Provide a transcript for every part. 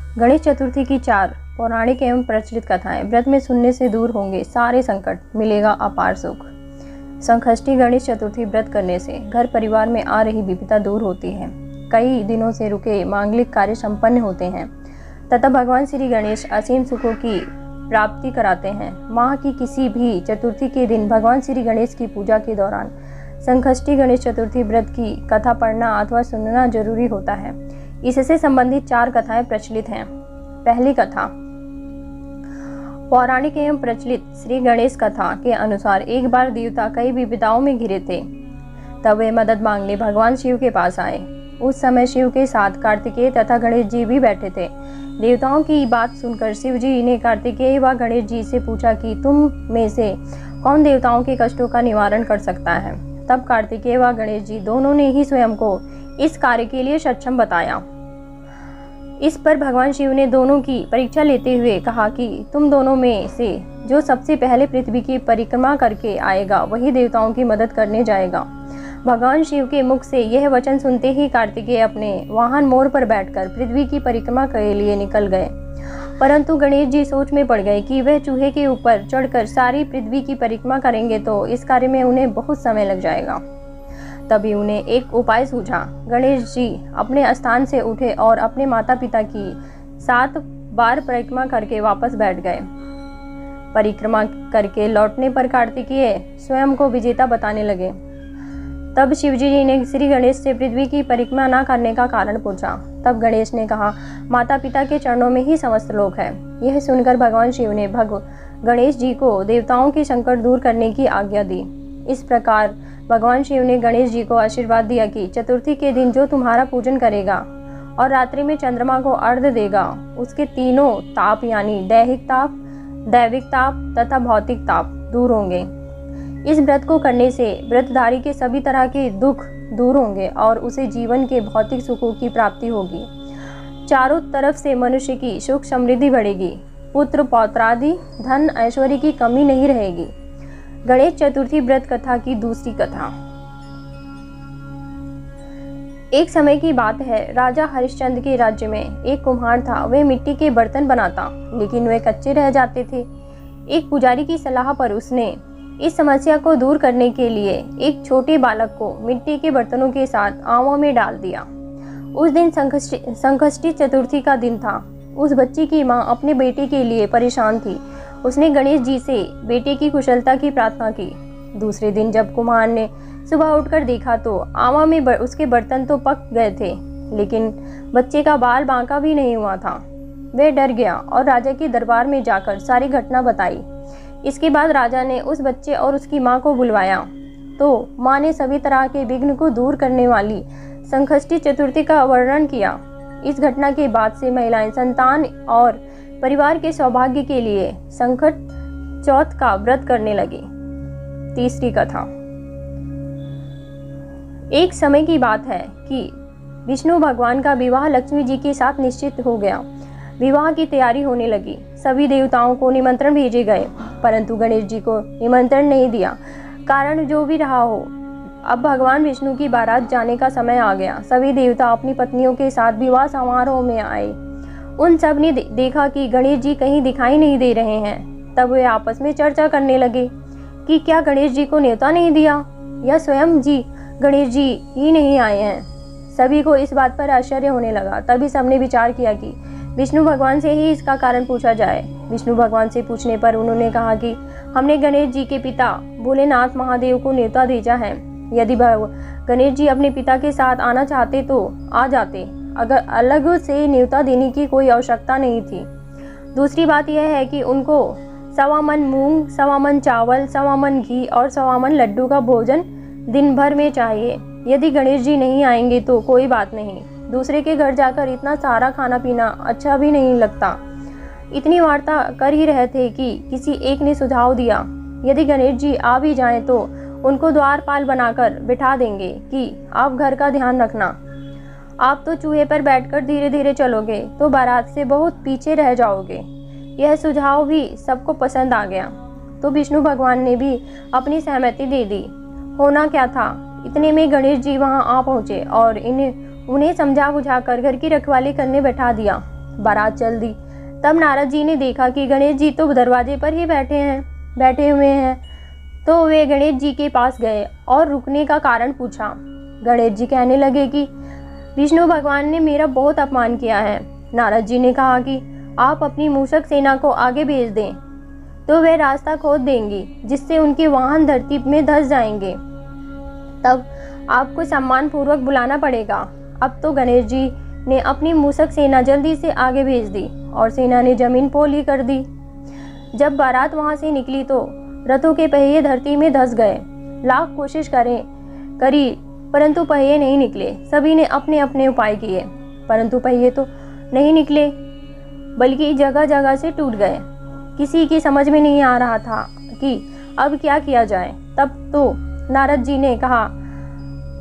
गणेश चतुर्थी की 4 पौराणिक एवं प्रचलित कथाएं। व्रत में सुनने से दूर होंगे सारे संकट, मिलेगा अपार सुख। संकष्टी गणेश चतुर्थी व्रत करने से घर परिवार में आ रही विपदा दूर होती है। कई दिनों से रुके मांगलिक कार्य संपन्न होते हैं तथा भगवान श्री गणेश असीम सुखों की प्राप्ति कराते हैं। माह की किसी भी चतुर्थी के दिन भगवान श्री गणेश की पूजा के दौरान संकष्टी गणेश चतुर्थी व्रत की कथा पढ़ना अथवा सुनना जरूरी होता है। इससे संबंधित 4 कथाएं प्रचलित हैं। पहली कथा, पौराणिक एवं प्रचलित श्री गणेश कथा के अनुसार एक बार देवता कई विपदाओं में घिरे थे। तब वे मदद मांगने भगवान शिव के पास आए। उस समय शिव के साथ कार्तिकेय तथा गणेश जी भी बैठे थे। देवताओं की बात सुनकर शिव जी ने कार्तिकेय व गणेश जी से पूछा कि तुम में से कौन देवताओं के कष्टों का निवारण कर सकता है। तब कार्तिकेय व गणेश जी दोनों ने ही स्वयं को इस कार्य के लिए सक्षम बताया। इस पर भगवान शिव ने दोनों की परीक्षा लेते हुए कहा कि तुम दोनों में से जो सबसे पहले पृथ्वी की परिक्रमा करके आएगा वही देवताओं की मदद करने जाएगा। भगवान शिव के मुख से यह वचन सुनते ही कार्तिकेय अपने वाहन मोर पर बैठकर पृथ्वी की परिक्रमा के लिए निकल गए। परंतु गणेश जी सोच में पड़ गए कि वह चूहे के ऊपर चढ़कर सारी पृथ्वी की परिक्रमा करेंगे तो इस कार्य में उन्हें बहुत समय लग जाएगा। तभी उन्हें एक उपाय सूझा। गणेश जी अपने स्थान से उठे और अपने माता पिता की 7 बार परिक्रमा करके वापस बैठ गए। परिक्रमा करके लौटने पर कार्तिकेय स्वयं को विजेता बताने लगे। तब शिवजी जी ने श्री गणेश से पृथ्वी की परिक्रमा न करने का कारण पूछा। तब गणेश ने कहा, माता पिता के चरणों में ही समस्त लोक है। यह सुनकर भगवान शिव ने गणेश जी को देवताओं के संकट दूर करने की आज्ञा दी। इस प्रकार भगवान शिव ने गणेश जी को आशीर्वाद दिया कि चतुर्थी के दिन जो तुम्हारा पूजन करेगा और रात्रि में चंद्रमा को अर्घ्य देगा उसके तीनों ताप यानी दैहिक ताप, दैविक ताप तथा भौतिक ताप दूर होंगे। इस व्रत को करने से व्रतधारी के सभी तरह के दुख दूर होंगे और उसे जीवन के भौतिक सुखों की प्राप्ति होगी। चारों तरफ से मनुष्य की सुख समृद्धि बढ़ेगी। पुत्र पौत्रादि धन ऐश्वर्य की कमी नहीं रहेगी। गणेश चतुर्थी व्रत कथा की दूसरी कथा। एक समय की बात है, राजा हरिश्चंद्र के राज्य में एक कुम्हार था। वह मिट्टी के बर्तन बनाता, लेकिन वे कच्चे रह जाते थे। एक पुजारी की सलाह पर उसने इस समस्या को दूर करने के लिए एक छोटे बालक को मिट्टी के बर्तनों के साथ आंवों में डाल दिया। उस दिन संकष्टी चतुर्थी का दिन था। उस बच्ची की माँ अपने बेटे के लिए परेशान थी। उसने गणेश जी से बेटे की कुशलता की प्रार्थना की। दूसरे दिन जब कुम्हार ने सुबह उठकर देखा तो आंवा में उसके बर्तन तो पक गए थे, लेकिन बच्चे का बाल बांका भी नहीं हुआ था। वह डर गया और राजा के दरबार में जाकर सारी घटना बताई। इसके बाद राजा ने उस बच्चे और उसकी माँ को बुलवाया तो माँ ने सभी तरह के विघ्न को दूर करने वाली संकष्टी चतुर्थी का वर्णन किया। इस घटना के बाद से महिलाएं संतान और परिवार के सौभाग्य के लिए संकट चौथ का व्रत करने लगी। तीसरी कथा। एक समय की बात है कि विष्णु भगवान का विवाह लक्ष्मी जी के साथ निश्चित हो गया। विवाह की तैयारी होने लगी। सभी देवताओं को निमंत्रण भेजे गए, परंतु गणेश जी को निमंत्रण नहीं दिया। कारण जो भी रहा हो, अब भगवान विष्णु की बारात जाने का समय आ गया। सभी देवता अपनी पत्नियों के साथ विवाह समारोह में आए। उन सब ने देखा कि गणेश जी कहीं दिखाई नहीं दे रहे हैं। तब वे आपस में चर्चा करने लगे कि क्या गणेश जी को न्योता नहीं दिया या स्वयं जी गणेश जी ही नहीं आए हैं। सभी को इस बात पर आश्चर्य होने लगा। तभी सबने विचार किया कि विष्णु भगवान से ही इसका कारण पूछा जाए। विष्णु भगवान से पूछने पर उन्होंने कहा कि हमने गणेश जी के पिता भोलेनाथ महादेव को न्योता भेजा है। यदि गणेश जी अपने पिता के साथ आना चाहते तो आ जाते, अगर अलग से न्योता देने की कोई आवश्यकता नहीं थी। दूसरी बात यह है कि उनको 1.25 मन मूंग, 1.25 मन चावल, 1.25 मन घी और 1.25 मन लड्डू का भोजन दिन भर में चाहिए। यदि गणेश जी नहीं आएंगे तो कोई बात नहीं, दूसरे के घर जाकर इतना सारा खाना पीना अच्छा भी नहीं लगता। इतनी वार्ता कर ही रहे थे कि किसी एक ने सुझाव दिया, यदि गणेश जी आ भी जाएं तो उनको द्वारपाल बनाकर बिठा देंगे कि आप घर का ध्यान रखना। आप तो चूहे पर बैठकर धीरे धीरे चलोगे तो बारात से बहुत पीछे रह जाओगे। यह सुझाव भी सबको पसंद आ गया तो विष्णु भगवान ने भी अपनी सहमति दे दी। होना क्या था, इतने में गणेश जी वहां आ पहुंचे और उन्हें समझा बुझा कर घर की रखवाली करने बैठा दिया। बारात चल दी। तब नारद जी ने देखा कि गणेश जी तो दरवाजे पर ही बैठे हुए हैं। तो वे गणेश जी के पास गए और रुकने का कारण पूछा। गणेश जी कहने लगे कि विष्णु भगवान ने मेरा बहुत अपमान किया है। नारद जी ने कहा कि आप अपनी मूषक सेना को आगे भेज दें तो वे रास्ता खोद देंगी, जिससे उनके वाहन धरती में धंस जाएंगे। तब आपको सम्मान पूर्वक बुलाना पड़ेगा। अब तो गणेश जी ने अपनी मूषक सेना जल्दी से आगे भेज दी और सेना ने जमीन पोली कर दी। जब बारात वहां से निकली तो रथों के पहिए धरती में धंस गए। लाख कोशिश करी परंतु पहिए नहीं निकले। सभी ने अपने अपने उपाय किए परंतु पहिए तो नहीं निकले, बल्कि जगह जगह से टूट गए। किसी की समझ में नहीं आ रहा था कि अब क्या किया जाए। तब तो नारद जी ने कहा,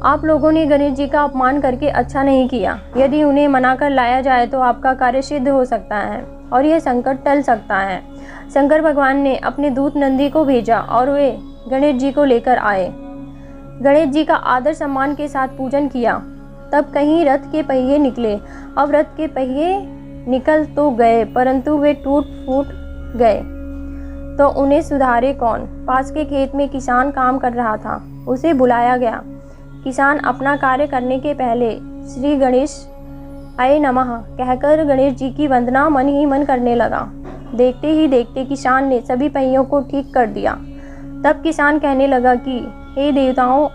आप लोगों ने गणेश जी का अपमान करके अच्छा नहीं किया। यदि उन्हें मनाकर लाया जाए तो आपका कार्य सिद्ध हो सकता है और यह संकट टल सकता है। शंकर भगवान ने अपने दूत नंदी को भेजा और वे गणेश जी को लेकर आए। गणेश जी का आदर सम्मान के साथ पूजन किया। तब कहीं रथ के पहिए निकले। अब रथ के पहिए निकल तो गए परंतु वे टूट फूट गए तो उन्हें सुधारे कौन। पास के खेत में किसान काम कर रहा था, उसे बुलाया गया। किसान अपना कार्य करने के पहले श्री गणेश आय नमः कहकर गणेश जी की वंदना मन ही मन करने लगा। देखते ही देखते किसान ने सभी पहियों को ठीक कर दिया। तब किसान कहने लगा कि हे देवताओं,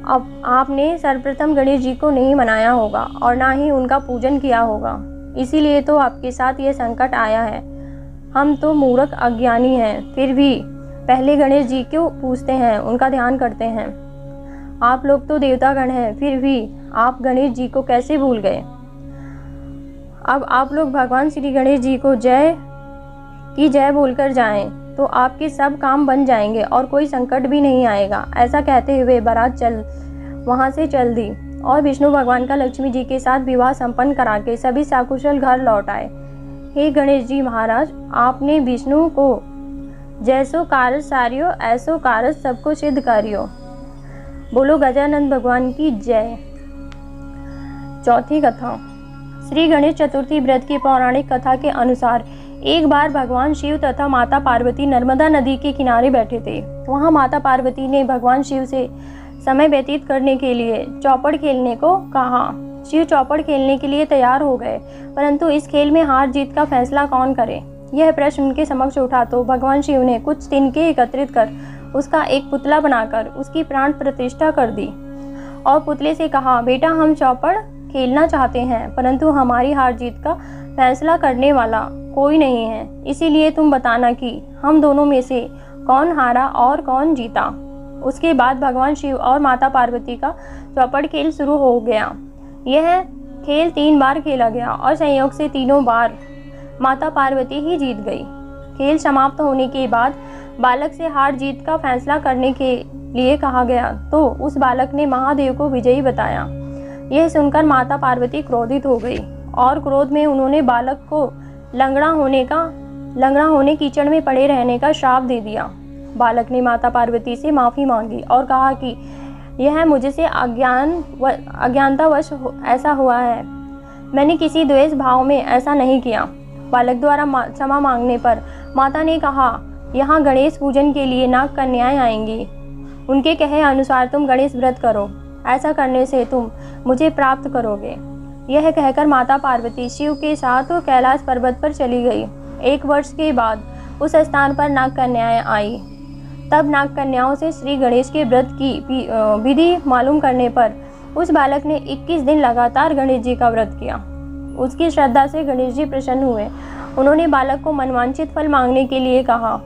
अब आपने सर्वप्रथम गणेश जी को नहीं मनाया होगा और ना ही उनका पूजन किया होगा, इसीलिए तो आपके साथ ये संकट आया है। हम तो मूर्ख अज्ञानी हैं, फिर भी पहले गणेश जी को पूजते हैं, उनका ध्यान करते हैं। आप लोग तो देवतागण हैं, फिर भी आप गणेश जी को कैसे भूल गए। अब आप लोग भगवान श्री गणेश जी को जय की जय बोलकर जाएं तो आपके सब काम बन जाएंगे और कोई संकट भी नहीं आएगा। ऐसा कहते हुए बारात वहां से चल दी और विष्णु भगवान का लक्ष्मी जी के साथ विवाह संपन्न करा के सभी सकुशल घर लौट आए। हे गणेश जी महाराज, आपने विष्णु को जैसो कारज सारियो ऐसो कारज सबको सिद्ध करियो। बोलो गजानन भगवान की जय। चौथी कथा। श्री गणेश चतुर्थी व्रत की पौराणिक कथा के अनुसार एक बार भगवान शिव तथा माता पार्वती नर्मदा नदी के किनारे बैठे थे। वहां माता पार्वती ने भगवान शिव से समय व्यतीत करने के लिए चौपड़ खेलने को कहा। शिव चौपड़ खेलने के लिए तैयार हो गए, परंतु इस खेल में हार जीत का फैसला कौन करे, यह प्रश्न उनके समक्ष उठा तो भगवान शिव ने कुछ तिनके एकत्रित कर उसका एक पुतला बनाकर उसकी प्राण प्रतिष्ठा कर दी और पुतले से कहा, बेटा हम चौपड़ खेलना चाहते हैं परंतु हमारी हार जीत का फैसला करने वाला कोई नहीं है, इसीलिए तुम बताना कि हम दोनों में से कौन हारा और कौन जीता। उसके बाद भगवान शिव और माता पार्वती का चौपड़ खेल शुरू हो गया। यह खेल 3 बार खेला गया और संयोग से तीनों बार माता पार्वती ही जीत गई। खेल समाप्त होने के बाद बालक से हार जीत का फैसला करने के लिए कहा गया तो उस बालक ने महादेव को विजयी बताया। यह सुनकर माता पार्वती क्रोधित हो गई और क्रोध में उन्होंने बालक को लंगड़ा होने कीचड़ में पड़े रहने का श्राप दे दिया। बालक ने माता पार्वती से माफ़ी मांगी और कहा कि यह मुझसे अज्ञानतावश ऐसा हुआ है, मैंने किसी द्वेष भाव में ऐसा नहीं किया। बालक द्वारा क्षमा मांगने पर माता ने कहा, यहाँ गणेश पूजन के लिए नाग कन्याएं आएंगी, उनके कहे अनुसार तुम गणेश व्रत करो, ऐसा करने से तुम मुझे प्राप्त करोगे। यह कहकर माता पार्वती शिव के साथ कैलाश पर्वत पर चली गई। 1 वर्ष के बाद उस स्थान पर नाग कन्याएं आई। तब नाग कन्याओं से श्री गणेश के व्रत की विधि मालूम करने पर उस बालक ने 21 दिन लगातार गणेश जी का व्रत किया। उसकी श्रद्धा से गणेश जी प्रसन्न हुए। उन्होंने बालक को मनवांछित फल मांगने के लिए कहा।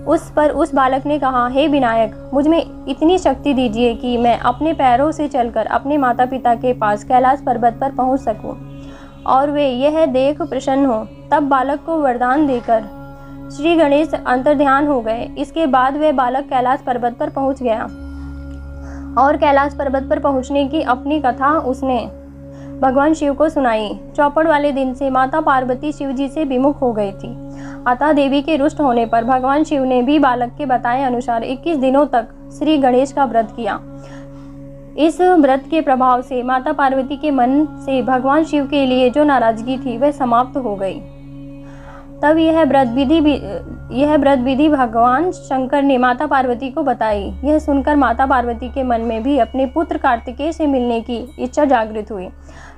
उस बालक ने कहा, हे विनायक, मुझ में इतनी शक्ति दीजिए कि मैं अपने पैरों से चलकर अपने माता पिता के पास कैलाश पर्वत पर पहुंच सकूं और वे यह देख प्रसन्न हो। तब बालक को वरदान देकर श्री गणेश अंतर्ध्यान हो गए। इसके बाद वह बालक कैलाश पर्वत पर पहुंच गया और कैलाश पर्वत पर पहुंचने की अपनी कथा उसने भगवान शिव को सुनाई। चौपड़ वाले दिन से माता पार्वती शिव जी से विमुख हो गई थी। अतः देवी के रुष्ट होने पर भगवान शिव ने भी बालक के बताए अनुसार 21 दिनों तक श्री गणेश का व्रत किया। इस व्रत के प्रभाव से माता पार्वती के मन से भगवान शिव के लिए जो नाराजगी थी वह समाप्त हो गई। तब यह व्रत विधि भगवान शंकर ने माता पार्वती को बताई। यह सुनकर माता पार्वती के मन में भी अपने पुत्र कार्तिकेय से मिलने की इच्छा जागृत हुई।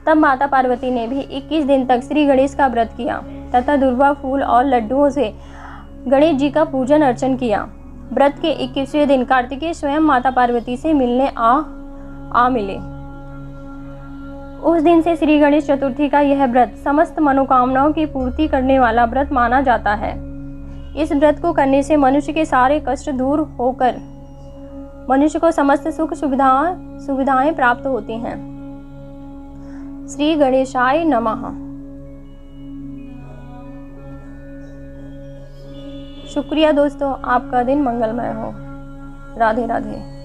तब माता पार्वती ने भी 21 दिन तक श्री गणेश का व्रत किया तथा दुर्वा फूल और लड्डुओं से गणेश जी का पूजन अर्चन किया। व्रत के 21वें दिन कार्तिकेय स्वयं माता पार्वती से मिलने आ मिले। उस दिन से श्री गणेश चतुर्थी का यह व्रत समस्त मनोकामनाओं की पूर्ति करने वाला व्रत माना जाता है। इस व्रत को करने से मनुष्य के सारे कष्ट दूर होकर मनुष्य को समस्त सुख सुविधाएं प्राप्त होती हैं। श्री गणेशाय नमः। शुक्रिया दोस्तों, आपका दिन मंगलमय हो। राधे राधे।